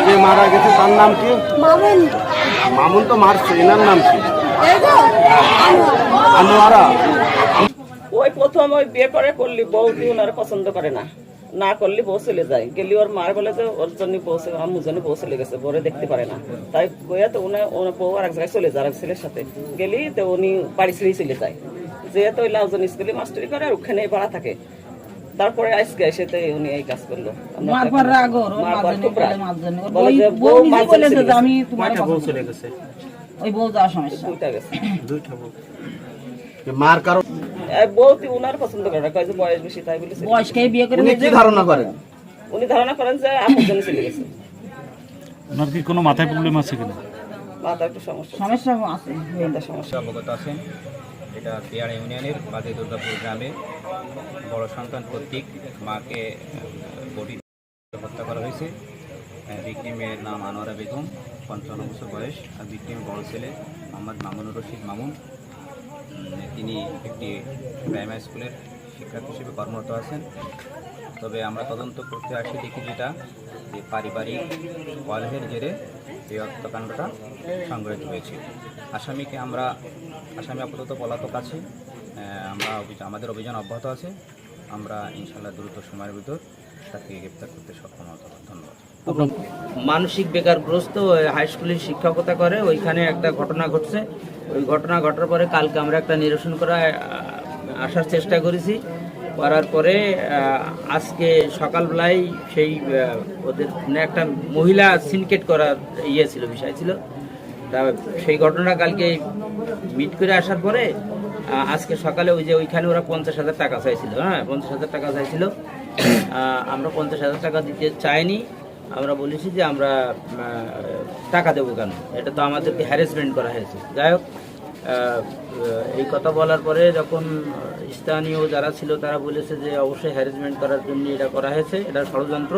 যে মারা গেছে তার নাম কি? মামুন তো মারছে, এনার নাম কি? আনোয়ারা। ওই প্রথম ওই বিয়ে করে করলি বউটি ওনারা পছন্দ করে না, না করলে বউ চলে যায়। গেলি ওর মার বলে যে ওর জন্য বউ আমার জন্য বউ চলে গেছে, বউরে দেখতে পারে না। তাই গিয়ে তো ওনার বউ আর এক জায়গায় চলে যায়, আর এক ছেলের সাথে গেলি তো উনি বাড়ি ছেড়েই চলে যায়। যেহেতু ওই লাউজন স্কুলে মাস্টারি করে আর ওখানে ভাড়া থাকে। তারপরে আজকে এসে তো উনি এই কাজ করলো। মার কারণ বউটি উনার পছন্দ করে না, কয় যে বয়স বেশি তাই বলে বিয়ে করে উনি কি ধারণা করেন? উনি ধারণা করেন যে আপনার জন্য চলে গেছে। ওনার কি কোনো মাথায় প্রবলেম আছে কিনা? মাথা একটু সমস্যা আছে, সমস্যা। অবগত আছেন, এটা পেয়ারা ইউনিয়নের বাদে দুর্গাপুর গ্রামে বড় সন্তান কর্তৃক মাকে বডি হত্যা করা হয়েছে। ভিকটিমের নাম আনোয়ারা বেগম, 55 বছর বয়স। আর ভিকটিমের বড় ছেলে মোহাম্মদ মামুনুর রশিদ মামুন। তিনি একটি প্রাইমারি স্কুলের শিক্ষার্থী হিসেবে কর্মরত আছেন। তবে আমরা তদন্ত করতে আসি দেখি যেটা যে পারিবারিক কলহের জেরে এই হত্যাকাণ্ডটা সংঘটিত হয়েছে। আসামি আপাতত পলাতক আছে। আমাদের অভিযান অব্যাহত আছে। আমরা ইনশাআল্লাহ দ্রুত সময়ের ভিতর তাকে গ্রেপ্তার করতে সক্ষম হব। ধন্যবাদ। মানসিক বেকারগ্রস্ত হাই স্কুলের শিক্ষকতা করে, ওইখানে একটা ঘটনা ঘটছে। ওই ঘটনা ঘটার পরে কালকে আমরা একটা নিরসন করা আসার চেষ্টা করেছি। করার পরে আজকে সকালবেলায় সেই ওদের একটা মহিলা সিনকেট করার ছিল, বিষয় ছিল। তা সেই ঘটনা কালকে মিট করে আসার পরে আজকে সকালে ওইখানে ওরা 50,000 টাকা চাইছিল। 50,000 টাকা চাইছিল। আমরা 50,000 টাকা দিতে চাইনি। আমরা বলেছি যে আমরা টাকা দেবো কেন, এটা তো আমাদেরকে হ্যারাসমেন্ট করা হয়েছে। যাই হোক, এই কথা বলার পরে যখন স্থানীয় যারা ছিল তারা বলেছে যে অবশ্যই হ্যারাসমেন্ট করার জন্য এটা করা হয়েছে, এটা ষড়যন্ত্র।